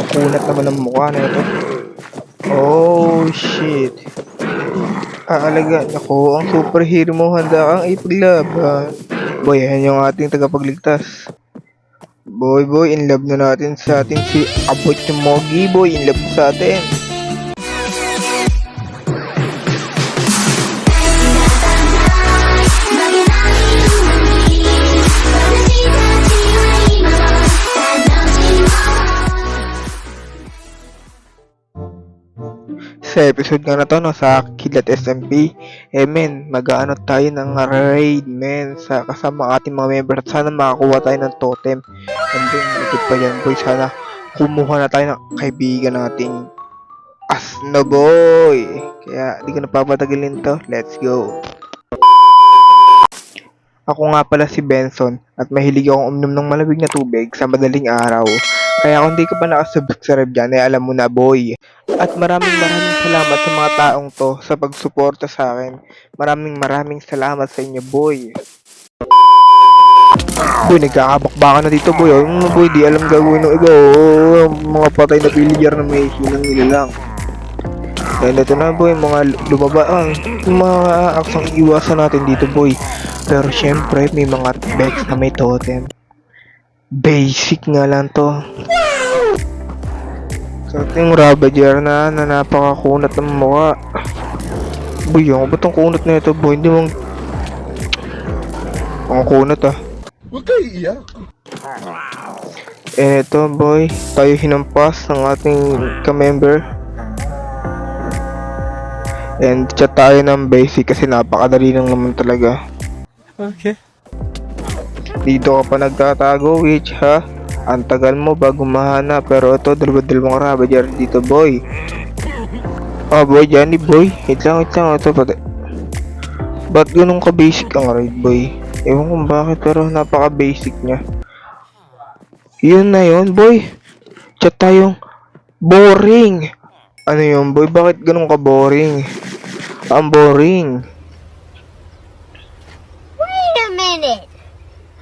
Ang kunat naman ng mukha na ito. Oh, shit. Aalagaan ako, ang superhero mo, handa kang ipaglaban. Boy, yan yung ating tagapagligtas. Boy, in love na natin sa ating si Abot yung Mogi, boy, in love sa atin. Sa episode nga na to, no, sa Kidlat SMP, men, mag-ano tayo ng raid, men, sa kasama ating mga member at sana makakuha tayo ng totem. And then, likod pa yan, boy, sana kumuha na tayo ng kaibigan nating Asno, boy. Kaya, di ko napapatagalin to, let's go. Ako nga pala si Benson at mahilig akong uminom ng malamig na tubig sa madaling araw. Kaya kung di ka pa nakasubscribe dyan, ay alam mo na, boy. At maraming salamat sa mga taong to sa pagsuporta sa akin. Maraming salamat sa inyo, boy. Boy, nagkakabakbakan na dito, boy. Oh, boy, di alam gagawin ng iba. Oh, mga patay na villager na may hinang nila lang. Dahil ito na, boy, mga lumabaan. Yung mga aksang iwasan natin dito, boy. Pero syempre, may mga bex na may totem. Basic nga lang to. Sa ating Ravager na napakakunat ng mukha. Boy, yung ba't ang kunat na ito, boy? Hindi mong... Ang kunat, ah. Huwag kayo iiyak. Eto, boy. Tayo hinampas ng ating ka-member. And chat tayo ng basic kasi napakadali lang naman talaga. Okay. Dito ka pa nagtatago, witch, ha? Ang tagal mo bago mahanap. Pero ito, dalawang Ravager dito, boy. Oh, boy, Johnny, boy. Wait lang. Ito, pati. Ba't ganun ka-basic ang raid, boy? Ewan kung bakit, pero napaka-basic niya. Yun na yun, boy. Chat tayong boring. Ano yun, boy? Bakit ganun ka-boring? Ang boring. Wait a minute.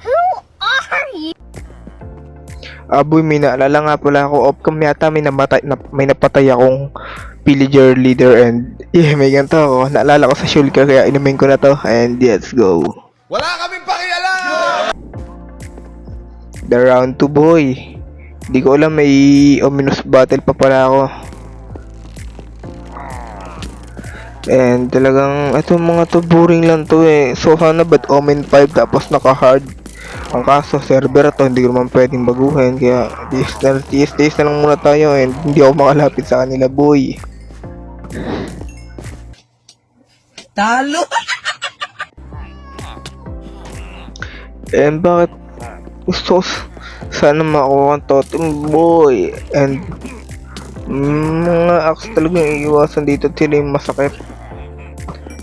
Who are you? Boy, may naalala nga pala ako. Off-cam yata may napatay akong villager leader and may ganito ako. Naalala ko sa Shulker kaya inumin ko na to and let's go. Wala kaming pakialam! The round 2, boy. Di ko alam may ominous battle pa pala ako. And talagang itong mga to boring lang to eh. So sana ba't Omen 5 tapos naka-hard. Ang kaso server to hindi ko naman pwedeng baguhin. Kaya TS na lang muna tayo and hindi ako makalapit sa kanila, boy. Talo! And bakit gusto ko sana makuha ang totem, boy. And mga axe talagang iiwasan dito. Sila yung masakit.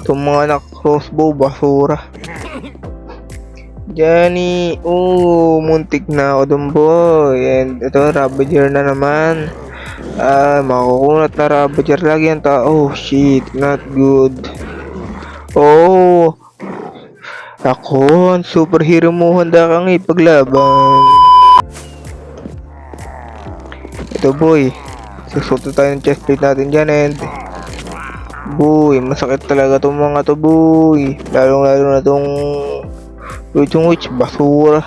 Itong mga crossbow, basura. Johnny, muntik na ako dun, boy. And ito, Ravager na naman. Makukunat na Ravager lagi ang tao. Oh, shit, not good. Oh, ako, ang superhero mo, handa kang ipaglaban. Ito, boy. Susuto tayo ng chestplate natin dyan and... Boy, masakit talaga itong mga to, boy. Lalo na itong... Witch, basura.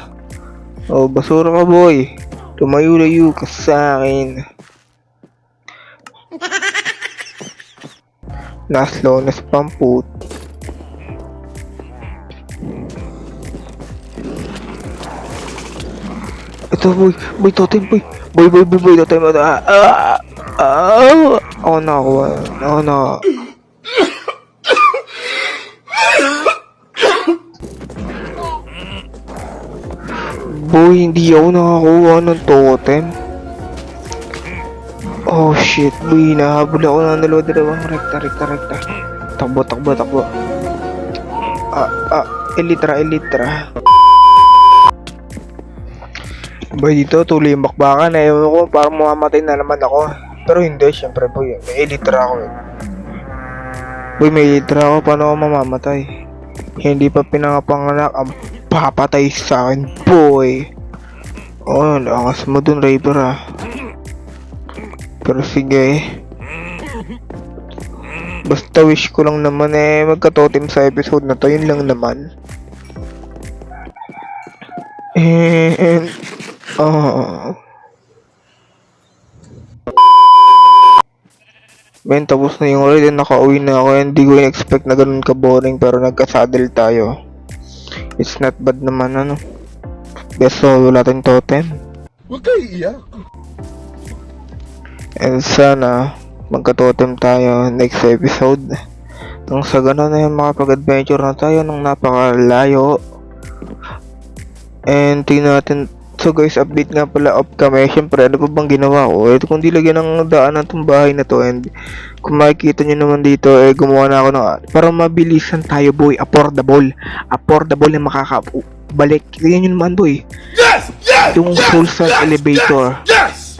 Oh, basura ka, boy. Tumayo-layo ka sa akin. Naslow na spamput. Ito, boy, totem, boy. Boy, totem. Ako na. Boy, hindi ako nakakuha ng totem. Oh shit, boy, nahabol ako ng dalawang rekta. Takbo. Elitra. Boy, dito tuloy yung bakbakan. Ewan ko, parang mamamatay na naman ako. Pero hindi, syempre, boy, may elitra ako eh. Boy, may elitra ako, paano ako mamamatay? Hindi pa pinangapanganak ang papatay sa akin, boy. Oh, lakas mo dun, Raver, ah. Pero sige. Basta wish ko lang naman magka-totem sa episode na to. Yun lang naman. And, men, tapos na yung raid and nakauwi na ako. Hindi ko in-expect na ganun ka-boring pero nagka-saddle tayo. It's not bad naman, ano. Best wala tayong totem. Huwag kayo iiyak. And sana magka-totem tayo next episode. Nang sa ganun makapag-adventure na tayo ng napakalayo. And tingnan natin. So guys, update nga pala off kami. Siyempre, ano pa bang ginawa ko? Ito kung di lagyan ng daanan tong bahay na to. And kung makikita nyo naman dito, gumawa na ako ng para mabilisan tayo, boy. Affordable na makakabalik. Tingnan nyo naman, boy. Yes! Yes! Yung Soul Sand Elevator. Yes!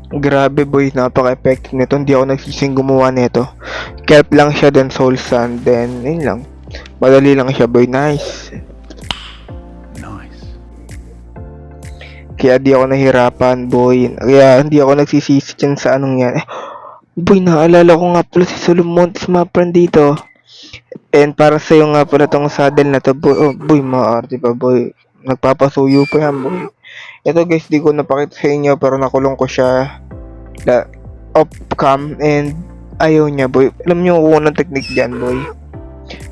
Grabe, boy, napaka-effective nito. Hindi ako nagsising gumawa nito. Kelp lang siya, then Soul Sand, then yun lang. Madali lang siya, boy. Nice. Kaya di ako nahirapan, boy. Kaya hindi ako nagsisisi dyan sa anong yan. Boy, naalala ko nga pala si Solomon, sumapran dito. And para sa'yo nga pala tong saddle na to, boy. Oh, boy, maarte pa, boy. Nagpapasuyo pa yan, boy. Ito guys, di ko napakita sa inyo, pero nakulong ko siya off cam and ayaw niya, boy. Alam niyo kung anong technique dyan, boy.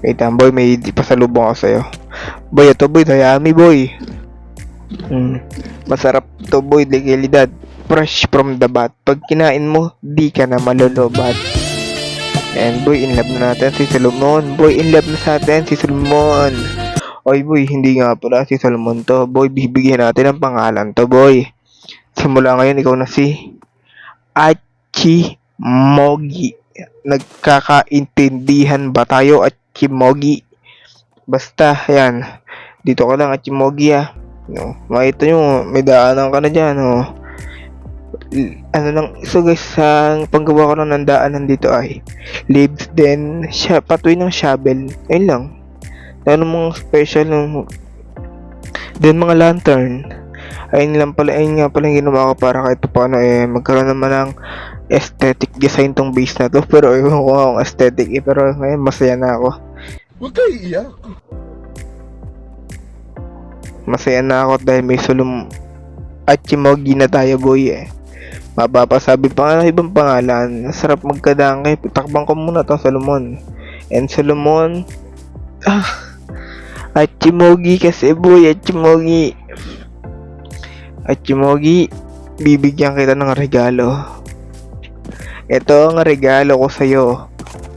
Wait lang, boy, may pasalubong ako sa'yo. Boy, ito, boy, dayami, boy. Masarap to, boy, legalidad. Fresh from the bat. Pag kinain mo, di ka na malulobad. And boy, in love na natin si Solomon. Boy, in love na sa atin si Solomon. Oy, boy, hindi nga pala si Solomon to. Boy, bibigyan natin ng pangalan to, boy. Simula ngayon, ikaw na si Achimogi. Nagkakaintindihan ba tayo, Achimogi? Basta, yan. Dito ka lang, Achimogi, no, makita nyo, may daanan ka na dyan, no. Ano lang, so guys, ang panggawa ko lang ng daanan dito ay leaves, then patoy ng shovel, ayun lang. Ano mga special ng then mga lantern, ayun nga pala yung ginawa ko para kahit paano magkaroon naman ng aesthetic design tong base na to. Pero ewan ko nga kung aesthetic pero ngayon masaya na ako. Huwag kayo iiyak. Masaya na ako dahil may Achimogi na tayo, boy. Mapapasabi pa nga ng ibang pangalan. Sarap magkadangay. Takbang ko muna tong Solomon. And Solomon, Achimogi kasi, boy. Achimogi, bibigyan kita ng regalo. Ito ang regalo ko sa'yo.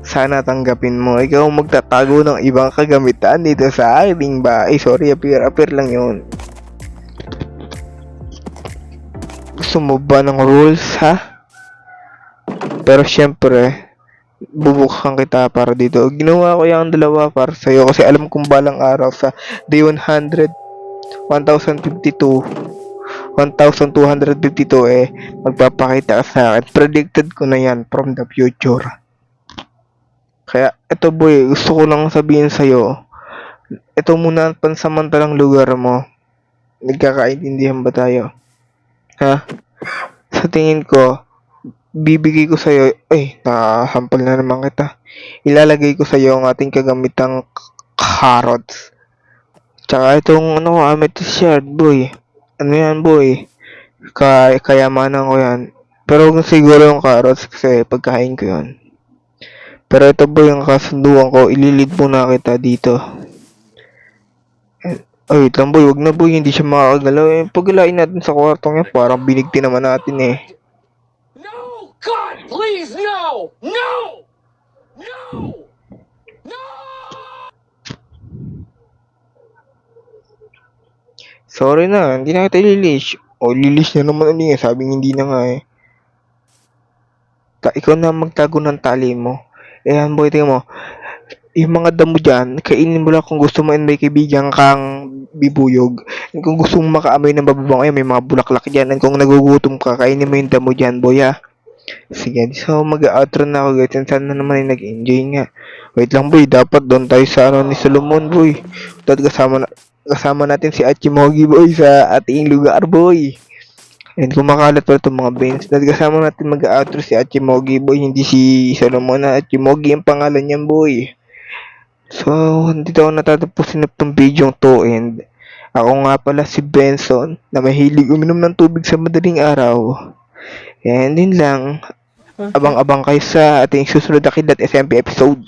Sana tanggapin mo. Ikaw magtatago ng ibang kagamitan dito sa ating bahay. Sorry, appear lang yun. Gusto mo ba ng rules, ha? Pero syempre, bubuksan kita para dito. Ginawa ko yung dalawa para sa'yo kasi alam kong balang araw sa day 100, 1052, 1252 magpapakita ka sa akin. Predicted ko na yan from the future. Kaya, ito, boy, gusto ko lang sabihin sa'yo, ito muna ang pansamantalang lugar mo. Nagkakaintindihan ba tayo? Ha? Sa tingin ko, bibigay ko sa'yo, nakasampal na naman kita. Ilalagay ko sa'yo ang ating kagamitang carrots. Tsaka itong, amethyst shard, boy. Ano yan, boy? Kayamanan ko yan. Pero siguro yung carrots kasi pagkain ko yun. Pero ito, boy, yung kasunduan ko, ililid muna kita dito. Ay, wait lang, boy, wag na, boy, hindi siya makakagalaw. Pagalain natin sa kwartong yan, parang binigti naman natin No! God, please, no! No! No! No! Sorry na, hindi na kita ililish. Lilish na naman ulit, sabing hindi na nga ikaw na magtago ng tali mo. Ayan, boy, tingnan mo. Yung mga damo dyan, kainin mo lang kung gusto mo and may kaibigan kang bibuyog. And kung gusto mo makaamoy ng bababang, may mga bulaklak dyan. And kung nagugutom ka, kainin mo yung damo dyan, boy, Sige, so mag-outro na ako, guys. And sana naman ay nag-enjoy nga. Wait lang, boy, dapat doon tayo sa ni Solomon, boy. Dapat kasama natin si Achimogi, boy, sa ating lugar, boy. And kumakalat pa itong mga beans. Kasama natin mag-outro si Achimogi boy, hindi si Solomon na Achimogi ang pangalan niyan boy. So, dito ako natatapusin na itong video to, and ako nga pala si Benson na mahilig uminom ng tubig sa madaling araw. And yun lang. Abang-abang kayo sa ating susunod na Kidlat SMP episode.